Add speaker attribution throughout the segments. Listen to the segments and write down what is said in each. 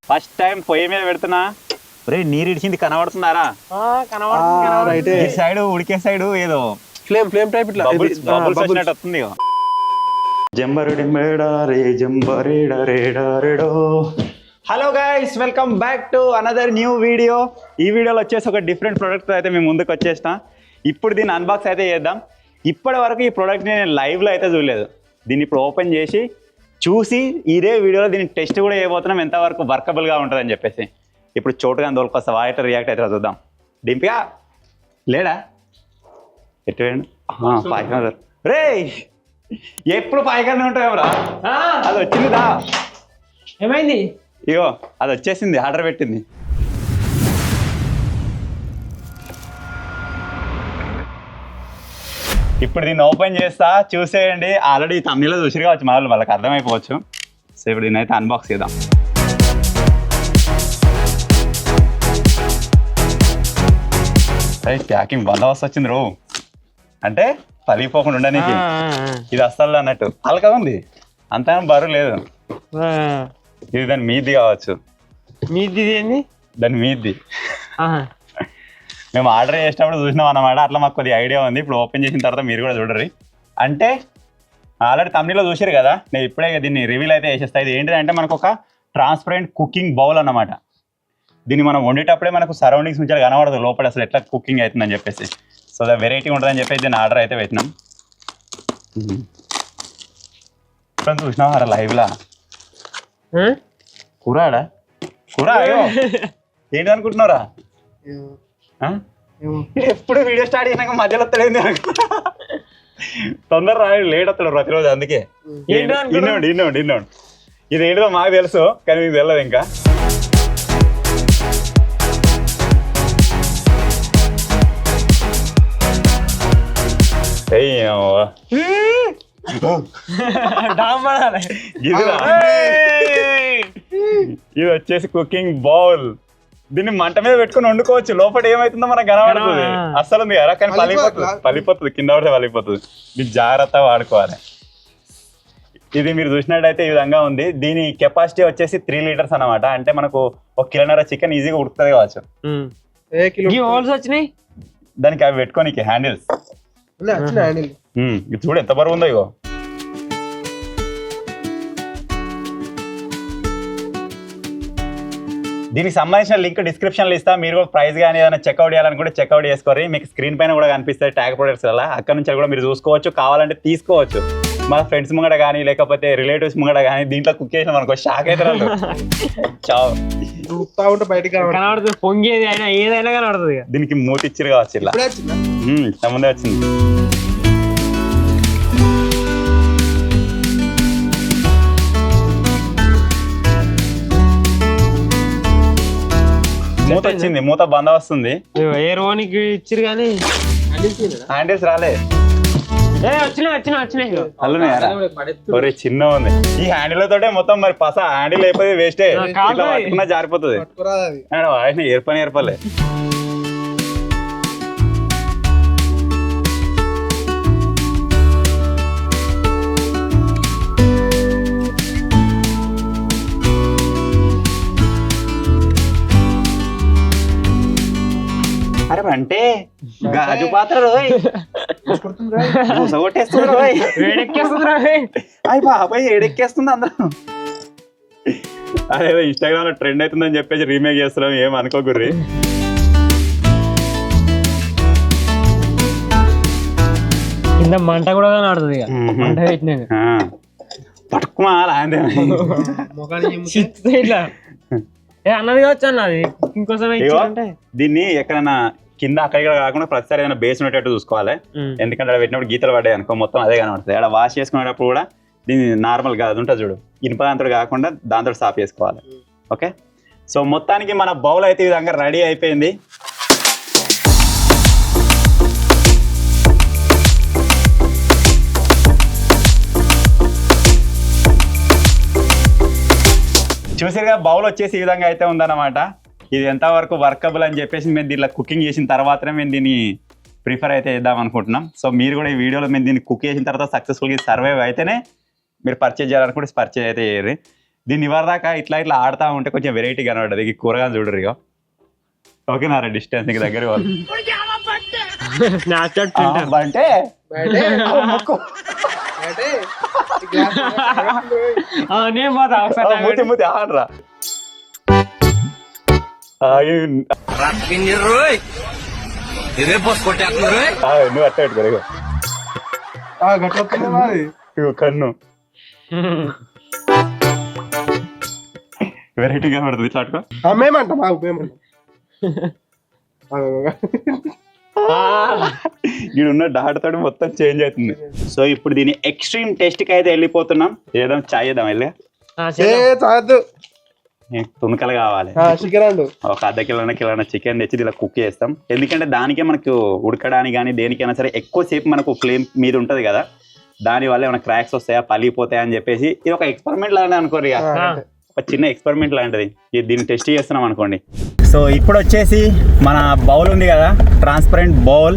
Speaker 1: First time పొయ్యి మీద పెడుతున్నా. రే నీరు ఇడిచింది కనబడుతున్నారా? ఈ సైడ్ ఉడికే సైడ్ ఏదో
Speaker 2: ఫ్లేమ్ టైప్ ఇట్లా
Speaker 1: బబుల్స్ వచ్చినట్టు వస్తుంది. Hello guys, welcome back to another new video. ఈ వీడియోలో వచ్చేసి ఒక డిఫరెంట్ ప్రోడక్ట్ అయితే మేము ముందుకు వచ్చేసిన. ఇప్పుడు దీన్ని అన్బాక్స్ అయితే చేద్దాం. ఇప్పటి వరకు ఈ ప్రోడక్ట్ని నేను లైవ్లో అయితే చూడలేదు. దీన్ని ఇప్పుడు ఓపెన్ చేసి చూసి ఇదే వీడియోలో దీన్ని టెస్ట్ కూడా చేయబోతున్నాం, ఎంతవరకు వర్కబుల్గా ఉంటుందని చెప్పేసి. ఇప్పుడు చోటుగా దొరికొస్తా వాటర్ రియాక్ట్ అయితే చూద్దాం. డింపిగా లేడా ఎట్టు పాయకాన రే ఎప్పుడు పాయకానే ఉంటాయేమరా? అది వచ్చిందిదా?
Speaker 3: ఏమైంది?
Speaker 1: ఇగో అది వచ్చేసింది, ఆర్డర్ పెట్టింది. ఇప్పుడు దీన్ని ఓపెన్ చేస్తా, చూసేయండి. ఆల్రెడీ తమిళలో చూసి కావచ్చు, వాళ్ళకి అర్థమైపోవచ్చు. సో ఇప్పుడు దీన్ని అయితే అన్బాక్స్ చేద్దాం. ప్యాకింగ్ బందోబస్తు వచ్చింది రో, అంటే పలిగిపోకుండా ఉండడానికి. ఇది అస్సలు అన్నట్టు అలకగా ఉంది, అంత బరువు లేదు. ఇది దాని మీది కావచ్చు.
Speaker 3: మీది
Speaker 1: దాని మీది మేము ఆర్డర్ చేసినప్పుడు చూసినాం అన్నమాట. అట్లా మాకు కొద్దిగా ఐడియా ఉంది. ఇప్పుడు ఓపెన్ చేసిన తర్వాత మీరు కూడా చూడరు. అంటే ఆల్రెడీ తమిళలో చూసారు కదా, నేను ఇప్పుడే దీన్ని రివీల్ అయితే చేసేస్తా. ఇది ఏంటిదంటే మనకు ఒక ట్రాన్స్పరెంట్ కుకింగ్ బౌల్ అన్నమాట. దీన్ని మనం వండేటప్పుడే మనకు సరౌండింగ్స్ నుంచి కనబడదు లోపల అసలు ఎట్లా కుకింగ్ అవుతుందని చెప్పేసి. సో దా వెరైటీ ఉంటుందని చెప్పేసి దీన్ని ఆర్డర్ అయితే పెట్టినాం. చూసినాం అరా లైవ్లా కూరాడా కూర ఏంటి అనుకుంటున్నారా? ఎప్పుడు వీడియో స్టార్ట్ చేసినాక మధ్యలో వస్తాడేంది తొందర రాడు, లేట్ వస్తాడు ప్రతిరోజు. అందుకే ఇన్నోండి ఇది ఏంటిదో మాకు తెలుసు, కానీ మీకు తెలియదు ఇంకా. ఇది వచ్చేసి కుకింగ్ బౌల్. దీన్ని మంట మీద పెట్టుకుని వండుకోవచ్చు. లోపల ఏమైతుందో మనకు కనబడుతుంది. అస్సలు ఉంది కదా, కానీ పలిపోతుంది కింద పడితే పలిపోతుంది. ఇది జాగ్రత్తగా వాడుకోవాలి. ఇది మీరు చూసినట్టయితే ఈ విధంగా ఉంది. దీని కెపాసిటీ వచ్చేసి 3 లీటర్స్ అన్నమాట. అంటే మనకు 1.5 కిలో చికెన్ ఈజీగా ఉడుకుతుంది కావచ్చు. దానికి అవి పెట్టుకోనికి హ్యాండిల్స్. ఇది చూడు ఎంత బరువు ఉందో. ఇగో దీనికి సంబంధించిన లింక్ డిస్క్రిప్షన్లో ఇస్తా. మీరు కూడా ప్రైస్ కానీ ఏదైనా చెక్అవుట్ చేయాలనుకుంటే చెక్అవుట్ చేసుకోరు. మీకు స్క్రీన్ పైన కూడా కనిపిస్తాయి ట్యాగ్ ప్రొడక్ట్స్ వల్ల. అక్కడ నుంచి కూడా మీరు చూసుకోవచ్చు, కావాలంటే తీసుకోవచ్చు. మా ఫ్రెండ్స్ ముంగడ కానీ లేకపోతే రిలేటివ్స్ ముంగడ కానీ దీంట్లో కుక్ చేసిన మనకు షాక్ అయితే రాదు.
Speaker 3: కనబడుతుంది, పొంగేది అయినా ఏదైనా కనబడుతుంది.
Speaker 1: దీనికి మూతి ఇచ్చిరు కావచ్చు, ఇలా ముందే వచ్చింది. మూత వచ్చింది, మూత బంద వస్తుంది.
Speaker 3: ఏరోనికి ఇచ్చిరు కానీ
Speaker 1: హ్యాండిల్స్ రాలే.
Speaker 3: వచ్చినాయి
Speaker 1: ఒరే చిన్న ఉంది. ఈ హ్యాండిల్ తోటే మొత్తం మరి పస హ్యాండిల్ అయిపోయి వేస్టే, పట్టుకున్నా జారిపోతుంది. ఆయన ఏర్పలే. అరే అంటే గాజు పాత్ర ఏడెక్కేస్తుంది అందరూ. అదే ఇన్స్టాగ్రామ్ లో ట్రెండ్ అవుతుందని చెప్పేసి రీమేక్ చేస్తున్నాం, ఏం అనుకోకుర్రి.
Speaker 3: కింద మంట కూడా కనబడుతుంది. మంట పెట్టినాక
Speaker 1: పట్టుకుమా
Speaker 3: ఇట్లా అన్నది కావచ్చు అన్నది ఇంకోసం.
Speaker 1: దీన్ని ఎక్కడైనా కింద అక్కడ కాకుండా ప్రతిసారి ఏదైనా బేస్ ఉండేటట్టు చూసుకోవాలి. ఎందుకంటే అక్కడ పెట్టినప్పుడు గీతలు పడ్డాయి అనుకో మొత్తం అదే కనబడుతుంది. అక్కడ వాష్ చేసుకునేటప్పుడు కూడా దీన్ని నార్మల్గా అది ఉంటుంది చూడు, ఇనుప దాంతో కాకుండా దాంతో సాఫ్ చేసుకోవాలి. ఓకే, సో మొత్తానికి మన బౌల్ అయితే ఈ విధంగా రెడీ అయిపోయింది. చూసారుగా బౌల్ వచ్చేసి ఈ విధంగా అయితే ఉందన్నమాట. ఇది ఎంతవరకు వర్కబుల్ అని చెప్పేసి మేము దీంట్లో కుకింగ్ చేసిన తర్వాతనే మేము దీన్ని ప్రిఫర్ అయితే చేద్దాం అనుకుంటున్నాం. సో మీరు కూడా ఈ వీడియోలో మేము దీన్ని కుక్ చేసిన తర్వాత సక్సెస్ఫుల్గా సర్వైవ్ అయితేనే మీరు పర్చేజ్ చేయాలనుకుంటే పర్చేజ్ అయితే చేయరు. దీన్ని ఇవ్వదాకా ఇట్లా ఇట్లా ఆడుతూ ఉంటే కొంచెం వెరైటీ కనబడ్డది ఈ కూరగాయలు చూడరు ఇక ఓకేనారా డిస్టెన్స్ ఇంక దగ్గర వాళ్ళు అంటే మూతి ఆడరా నువ్వు అట్ట పెట్టుకో కన్ను వెరైటీ కనబడుతుంది ఇట్లా అట్టుకో ఈడున్న డాటతో మొత్తం చేంజ్ అవుతుంది సో ఇప్పుడు దీని ఎక్స్ట్రీమ్ టెస్ట్ కి అయితే వెళ్ళిపోతున్నాం ఏదో చాయ్ చేద్దాం వెళ్ళి తుణకలు కావాలి ఒక అర్ధ కిలో చికెన్ తెచ్చి ఇలా కుక్ చేస్తాం ఎందుకంటే దానికే మనకు ఉడకడానికి కానీ దేనికైనా సరే ఎక్కువసేపు మనకు ఫ్లేమ్ మీద ఉంటది కదా దానివల్ల ఏమైనా క్రాక్స్ వస్తాయా పలిపోతాయా అని చెప్పేసి ఇది ఒక ఎక్స్పెరిమెంట్ లాగానే అనుకోరు ఒక చిన్న ఎక్స్పెరిమెంట్ లాంటిది దీన్ని టెస్ట్ చేస్తున్నాం అనుకోండి సో ఇప్పుడు వచ్చేసి మన బౌల్ ఉంది కదా ట్రాన్స్పరెంట్ బౌల్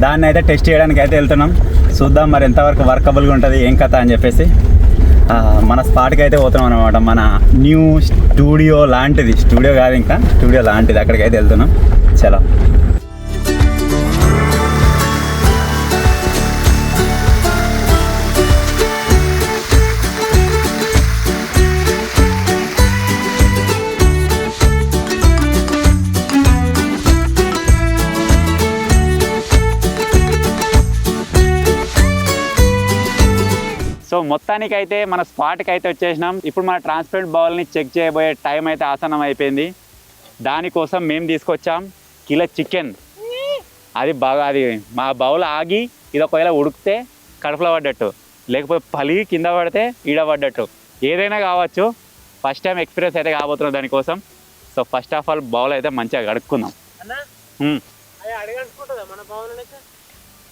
Speaker 1: దాన్ని అయితే టెస్ట్ చేయడానికి అయితే వెళ్తున్నాం చూద్దాం మరి ఎంతవరకు వర్కబుల్గా ఉంటుంది ఏం కథ అని చెప్పేసి మన స్పాట్కి అయితే పోతున్నాం అనమాట మన న్యూ స్టూడియో లాంటిది స్టూడియో కాదు ఇంకా స్టూడియో లాంటిది అక్కడికి అయితే వెళ్తున్నాం చలో సో మొత్తానికి అయితే మన స్పాట్కి అయితే వచ్చేసినాం ఇప్పుడు మన ట్రాన్స్పరెంట్ బౌల్ని చెక్ చేయబోయే టైం అయితే ఆసనం అయిపోయింది దానికోసం మేము తీసుకొచ్చాం కిలో చికెన్ అది బాగా అది మా బౌల్ ఆగి ఇది ఒకవేళ ఉడికితే కడుపులో పడ్డట్టు లేకపోతే పలిగి కింద పడితే ఈడ పడ్డట్టు ఏదైనా కావచ్చు ఫస్ట్ టైం ఎక్స్పీరియన్స్ అయితే కాబోతున్నాం దానికోసం so first of all bowl అయితే మంచిగా కడుక్కుందాం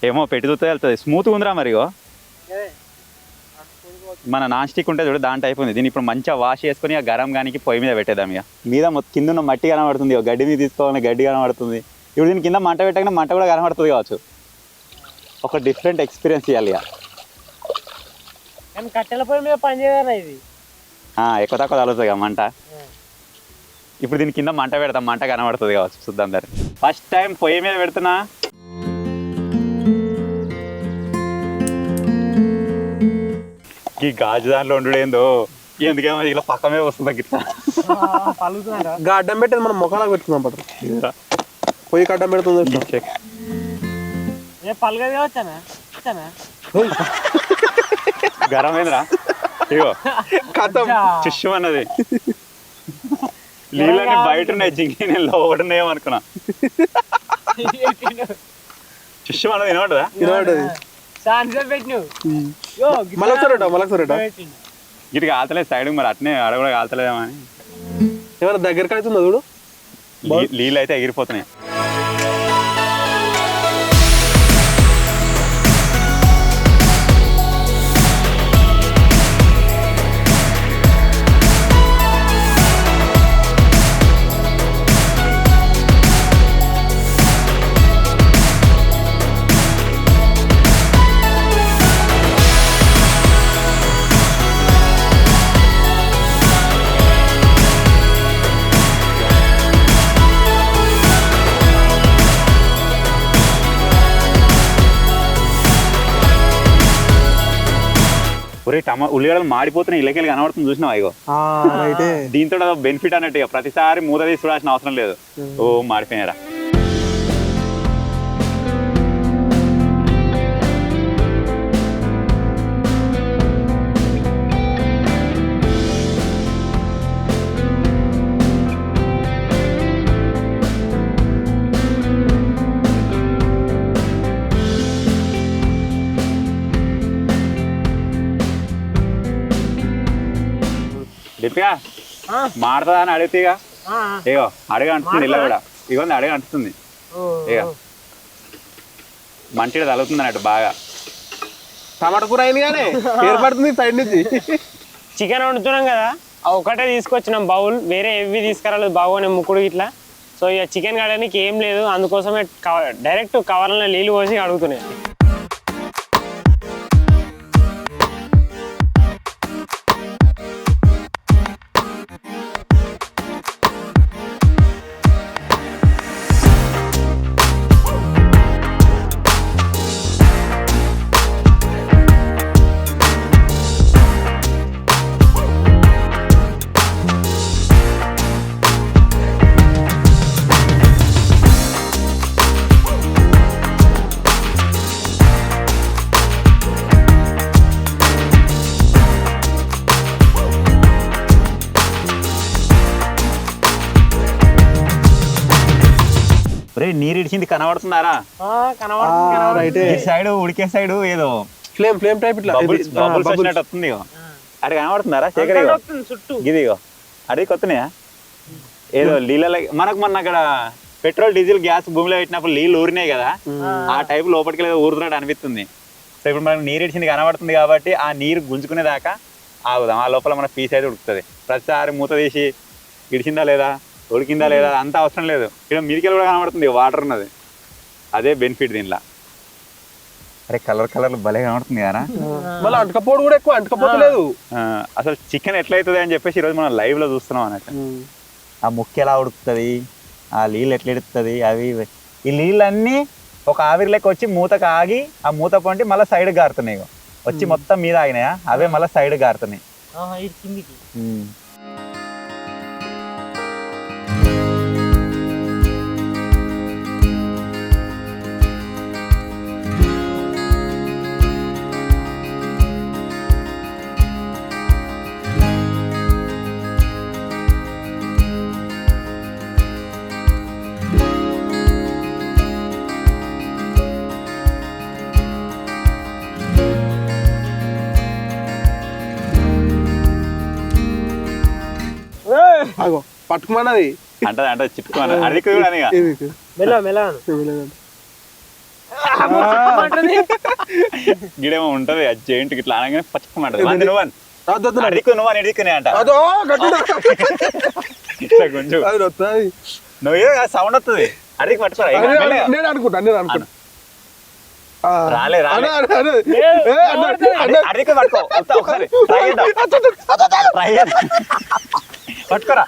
Speaker 1: ఏమో పెట్టి చూస్తే వెళ్తుంది స్మూత్గా ఉందిరా మరిగో మన నాన్ స్టిక్ ఉంటే చూడు దాని టైప్ ఉంది దీన్ని ఇప్పుడు మంచిగా వాష్ చేసుకుని ఆ గరం గానికి పొయ్యి మీద పెట్టేద్దాం ఇక మీద కింద ఉన్న మట్టి కనబడుతుంది గడ్డి మీద తీసుకోవాలని గడ్డి కనబడుతుంది ఇప్పుడు దీని కింద మంట పెట్టగానే మంట కూడా కనబడుతుంది కావచ్చు ఒక డిఫరెంట్ ఎక్స్పీరియన్స్ ఇవ్వాలి ఇక
Speaker 3: కట్టెల పొయ్యి మీద పని చేయాలి ఇది
Speaker 1: ఎక్కువ తక్కువ తగులుతుంది కదా మంట ఇప్పుడు దీని కింద మంట పెడతాం మంట కనబడుతుంది కావచ్చు చూద్దాం దాన్ని ఫస్ట్ టైం పొయ్యి మీద పెడుతున్నా ఈ గాజు దాంట్లో ఉండేందో ఎందుకేమో ఇలా పక్కమే వస్తుంది గిట్లా
Speaker 2: అడ్డం పెట్టేది మనం ముఖాలకు పెట్టుకుందాం పట్టు పొయ్యి అడ్డం పెడుతుంది
Speaker 1: గరమేంద్రా ఇగో చిష్యం అన్నది నీళ్ళని బయట ఉన్నాయి జింగి నేను లోపల ఉన్నాయేమో అనుకున్నా చిష్యం అన్నది వినబడదా
Speaker 2: వినబడ్డది
Speaker 1: గిటి కాల్తలేదు సైడ్ మరి అట్నే ఆడ కూడా కాల్తలేదేమో అని
Speaker 2: ఏమైనా దగ్గర కడుతుందా చూడు
Speaker 1: నీళ్ళు అయితే ఎగిరిపోతున్నాయి ఉల్లిగడలు మాడిపోతున్నాయి ఇళ్ళకెళ్ళి కనబడుతుంది చూసినావా ఇగో దీంతో బెనిఫిట్ అన్నట్టు ప్రతిసారి మూత తీసి చూడాల్సిన అవసరం లేదు ఓ మాడిపోయినారా డిప్పిగా మాడుతుందా అని అడిగితేగా ఇగో అడగ అంటుంది ఇళ్ళ కూడా ఇగో అడగ అంటుంది ఇక మంచిగా తగులుతుంది అన్నట్టు బాగా
Speaker 2: టమాటా కూర అయింది కానీ ఏర్పడుతుంది సైడ్ నుంచి
Speaker 3: చికెన్ వండుతున్నాం కదా ఒకటే తీసుకొచ్చినాం బౌల్ వేరే ఏవి తీసుకురాలేదు బాగోనే ముక్కుడు ఇట్లా సో ఇక చికెన్ కడడానికి ఏం లేదు అందుకోసమే డైరెక్ట్ కవర్లో నీళ్ళు పోసి అడుగుతున్నాయి
Speaker 1: ఒరే నీరు ఇడిచింది కనబడుతున్నారా?
Speaker 2: రైటే
Speaker 1: ఈ సైడ్ ఉడికే సైడ్ ఏదో
Speaker 2: ఫ్లేమ్ టైప్ ఇట్లా
Speaker 1: బబుల్స్ వచ్చినట్టు వస్తుంది ఇగో. అది కనబడుతున్నారా శేఖర్?
Speaker 3: చుట్టూ
Speaker 1: ఇది ఇగో అడిగి కొత్తనాయా ఏదో నీళ్ళ మనకు మొన్న అక్కడ పెట్రోల్ డీజిల్ గ్యాస్ భూమిలో పెట్టినప్పుడు నీళ్ళు ఊరినాయి కదా, ఆ టైప్ లోపలికి ఏదో ఊరుతున్నట్టు అనిపిస్తుంది. సో ఇప్పుడు మనకు నీరు ఇడిచింది కనబడుతుంది కాబట్టి ఆ నీరు గుంజుకునేదాకా ఆగుదాం. ఆ లోపల మన పీస్ అయితే ఉడుకుతుంది. ప్రతిసారి మూత తీసి ఇడిచిందా లేదా ఉడికిందా లేదా అంత అవసరం లేదు. ఇక్కడ మిరికలు కూడా కనబడుతుంది, వాటర్ ఉన్నది. అదే బెనిఫిట్ దీనిలో. అరే కలర్ భలే కనబడుతుంది కదా.
Speaker 2: మళ్ళీ అంటకపోవడం కూడా ఎక్కువ అంటకపోతలేదు.
Speaker 1: అసలు చికెన్ ఎట్లయితుంది అని చెప్పేసి ఈరోజు మనం లైవ్ లో చూస్తున్నాం అన్నట్టు. ఆ ముక్క ఎలా ఉడుకుతుంది, ఆ నీళ్ళు ఎట్లా ఎడుతుంది, అవి ఈ నీళ్ళన్నీ ఒక ఆవిరి లెక్క వచ్చి మూతకు ఆగి ఆ మూత పంటి మళ్ళీ సైడ్ గారుతున్నాయి. వచ్చి మొత్తం మీద ఆగినాయా, అవే మళ్ళీ సైడ్ గారుతున్నాయి.
Speaker 2: అగో పట్టుకుమన్నది
Speaker 1: అంటే చిట్టుకోవాలి అది కూడా గిడేమో ఉంటది. అది జెయింట్ ఇట్లా అనగానే పచ్చుకోమంటది. నువ్వు అని ఎడుకునే అంట ఇట్లా కొంచెం నువ్వే సౌండ్ వస్తుంది. అడిగి పట్టుకోరా.
Speaker 2: నేను అనుకుంటా
Speaker 1: రాలే అడిగి పట్టుకో ఒకసారి పట్టుకోరా.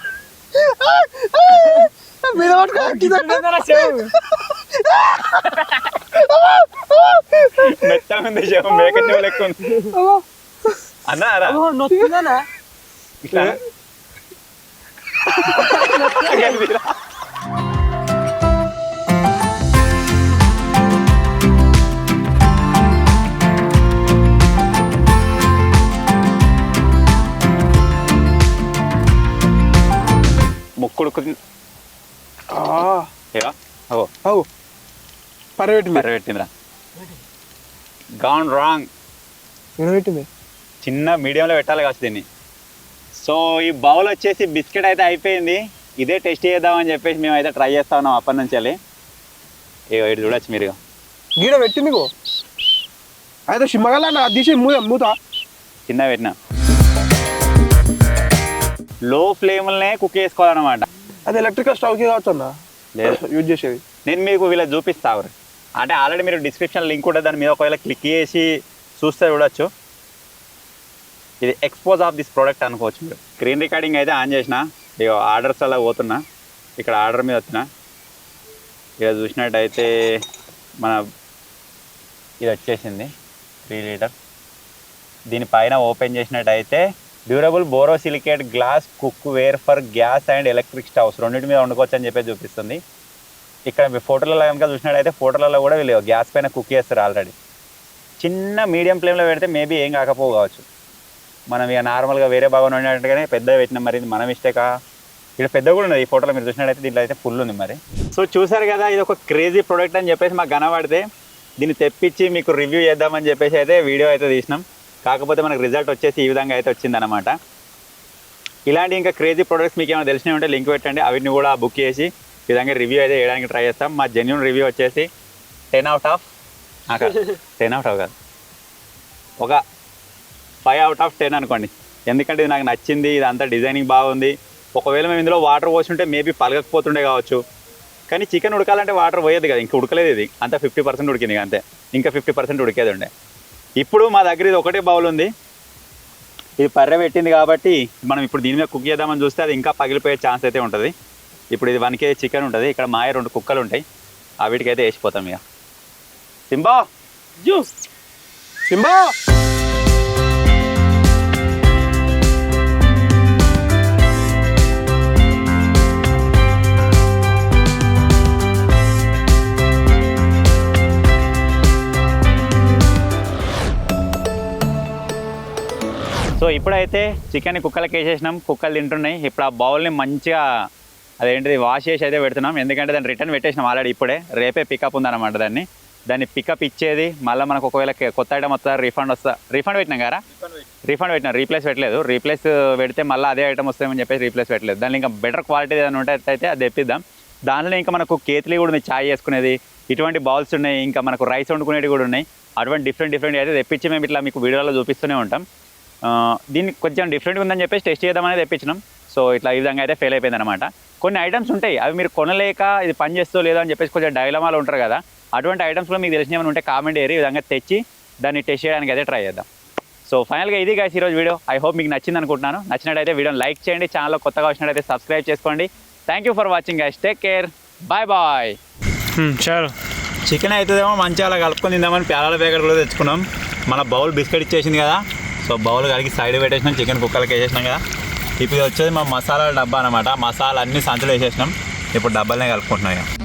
Speaker 1: మెత్తగా ఉంది శవం, మేక చెవు లెక్క ఉంది అన్నారా ఇట్లా. ముక్కుడుకు పరవెట్టిందిరా. గాన్ రాంగ్ చిన్న మీడియంలో పెట్టాలి కావచ్చు దీన్ని. సో ఈ బౌల్ వచ్చేసి బిస్కెట్ అయితే అయిపోయింది. ఇదే టెస్ట్ చేద్దామని చెప్పేసి మేము అయితే ట్రై చేస్తా ఉన్నాం అప్పటి నుంచి వెళ్ళి. ఇటు చూడొచ్చు మీరు
Speaker 2: గీడ పెట్టింది అయితే సిమ్మగల తీసి మూత
Speaker 1: చిన్న పెట్టిన లో ఫ్లేమ్లనే కుక్ చేసుకోవాలన్నమాట.
Speaker 2: అది ఎలక్ట్రికల్ స్టవ్ కి కావచ్చు అన్న
Speaker 1: లేదు
Speaker 2: యూజ్ చేసేది.
Speaker 1: నేను మీకు వీళ్ళ చూపిస్తాను. అంటే ఆల్రెడీ మీరు డిస్క్రిప్షన్ లింక్ ఉంటుంది, దాని మీద ఒకవేళ క్లిక్ చేసి చూస్తే చూడొచ్చు. ఇది ఎక్స్పోజ్ ఆఫ్ దిస్ ప్రోడక్ట్ అనుకోవచ్చు మీరు. స్క్రీన్ రికార్డింగ్ అయితే ఆన్ చేసిన, ఇక ఆర్డర్స్ అలా పోతున్నా. ఇక్కడ ఆర్డర్ మీద వచ్చిన ఇక చూసినట్టయితే మన ఇది వచ్చేసింది 3 లీటర్. దీనిపైన ఓపెన్ చేసినట్టయితే durable borosilicate glass cookware for gas and electric stoves రెండింటి మీద వండుకోవచ్చు అని చెప్పి చూపిస్తుంది. ఇక్కడ మీ ఫోటోలలో కనుక చూసినట్టయితే ఫోటోలలో కూడా వీళ్ళు గ్యాస్ పైన కుక్ చేస్తారు ఆల్రెడీ. చిన్న మీడియం ఫ్లేమ్లో పెడితే మేబీ ఏం కాకపోవచ్చు. మనం ఇక నార్మల్గా వేరే భాగం వండినట్టుగానే పెద్దగా పెట్టినాం. మరి ఇది మన మిస్టేకా? ఇక్కడ పెద్ద కూడా ఉన్నది ఈ ఫోటోలో మీరు చూసినట్టయితే. దీంట్లో అయితే ఫుల్ ఉంది మరి. సో చూసారు కదా, ఇది ఒక క్రేజీ ప్రోడక్ట్ అని చెప్పేసి మాకు కనబడితే దీన్ని తెప్పించి మీకు రివ్యూ చేద్దామని చెప్పేసి అయితే వీడియో అయితే తీసినాం. కాకపోతే మనకు రిజల్ట్ వచ్చేసి ఈ విధంగా అయితే వచ్చిందనమాట. ఇలాంటి ఇంకా క్రేజీ ప్రోడక్ట్స్ మీకు ఏమైనా తెలిసినవి ఉంటే లింక్ పెట్టండి, అవిని కూడా బుక్ చేసి ఈ విధంగా రివ్యూ అయితే చేయడానికి ట్రై చేస్తాం. మా జెన్యూన్ రివ్యూ వచ్చేసి 10 out of 10 out of కాదు, ఒక 5 out of 10 అనుకోండి. ఎందుకంటే ఇది నాకు నచ్చింది, ఇదంతా డిజైనింగ్ బాగుంది. ఒకవేళ మేము ఇందులో వాటర్ పోసుంటే మేబీ పలగకపోతుండే కావచ్చు. కానీ చికెన్ ఉడకాలంటే వాటర్ పోయేది కదా, ఇంకా ఉడకలేదు. ఇది అంతా 50% ఉడికింది అంతే, ఇంకా 50% ఉడికేది ఉండే. ఇప్పుడు మా దగ్గర ఇది ఒకటే బౌల్ ఉంది, ఇది పర్రె పెట్టింది కాబట్టి మనం ఇప్పుడు దీని మీద కుక్ చేద్దామని చూస్తే అది ఇంకా పగిలిపోయే ఛాన్స్ అయితే ఉంటుంది. ఇప్పుడు ఇది 1 kg చికెన్ ఉంటుంది, ఇక్కడ మాయ 2 కుక్కలు ఉంటాయి, ఆ వీటికైతే వేసిపోతాం ఇక. సింబా జ్యూస్
Speaker 2: సింబా
Speaker 1: సో ఇప్పుడైతే చికెన్ కుక్కలకి వేసేసినాం, కుక్కలు తింటున్నాయి. ఇప్పుడు ఆ బౌల్ని మంచిగా అదేంటిది వాష్ చేసి అయితే పెడుతున్నాం, ఎందుకంటే దాన్ని రిటర్న్ పెట్టేసినాం ఆల్రెడీ ఇప్పుడే. రేపే పికప్ ఉందన్నమాట. దాన్ని పికప్ ఇచ్చేది మళ్ళీ మనకు ఒకవేళ కొత్త ఐటమ్ వస్తా రిఫండ్ పెట్టినాం కదా, రిఫండ్ పెట్టినా, రీప్లేస్ పెట్టలేదు. రీప్లేస్ పెడితే మళ్ళీ అదే ఐటమ్ వస్తాయని చెప్పేసి రీప్లేస్ పెట్టలేదు. దాన్ని ఇంకా బెటర్ క్వాలిటీ ఏదైనా ఉంటే అయితే అది తెప్పిద్దాం. దానిలో ఇంకా మనకు కేత్లీ కూడా ఉంది, చాయ్ చేసుకునేది, ఇటువంటి బౌల్స్ ఉన్నాయి, ఇంకా మనకు రైస్ వండుకునేవి కూడా ఉన్నాయి. అటువంటి డిఫరెంట్ అయితే తెప్పించి మేము ఇట్లా మీకు వీడియోలో చూపిస్తూనే ఉంటాం. దీన్ని కొంచెం డిఫరెంట్గా ఉందని చెప్పేసి టెస్ట్ చేద్దామని తెప్పించినాం. సో ఇట్లా ఈ విధంగా అయితే ఫెయిల్ అయిపోయింది అనమాట. కొన్ని ఐటమ్స్ ఉంటాయి, అవి మీరు కొనలేక ఇది పని చేస్తో లేదో అని చెప్పేసి కొంచెం డైలమాలో ఉంటారు కదా, అటువంటి ఐటమ్స్లో మీకు తెలిసిన ఏమైనా ఉంటే కామెంట్ ఏరి ఈ విధంగా తెచ్చి దాన్ని టెస్ట్ చేయడానికి అయితే ట్రై చేద్దాం. సో ఫైనల్గా ఇది గైస్ ఈరోజు వీడియో. ఐ హోప్ మీకు నచ్చింది అనుకుంటున్నాను. నచ్చినట్టయితే వీడియోని లైక్ చేయండి, ఛానల్లో కొత్తగా వచ్చినట్టయితే సబ్స్క్రైబ్ చేసుకోండి. Thank you for watching guys, take care, bye.
Speaker 3: చలో
Speaker 1: చికెన్ అవుతుందేమో మంచిగా అలా కలుపుకొని తిందామని ప్యారాల ప్యాకెట్ కూడా తెచ్చుకున్నాం. మన బౌల్ బిస్కెట్ ఇచ్చేసింది కదా, సో బౌల్ కడిగి సైడ్ పెట్టేసినాం, చికెన్ కుక్కలకి వేసేసినాం కదా. ఇప్పుడు వచ్చేది మా మసాలా డబ్బా అనమాట. మసాలా అన్ని సంచులు వేసేసినాం, ఇప్పుడు డబ్బాలనే కలుపుకుంటున్నాం.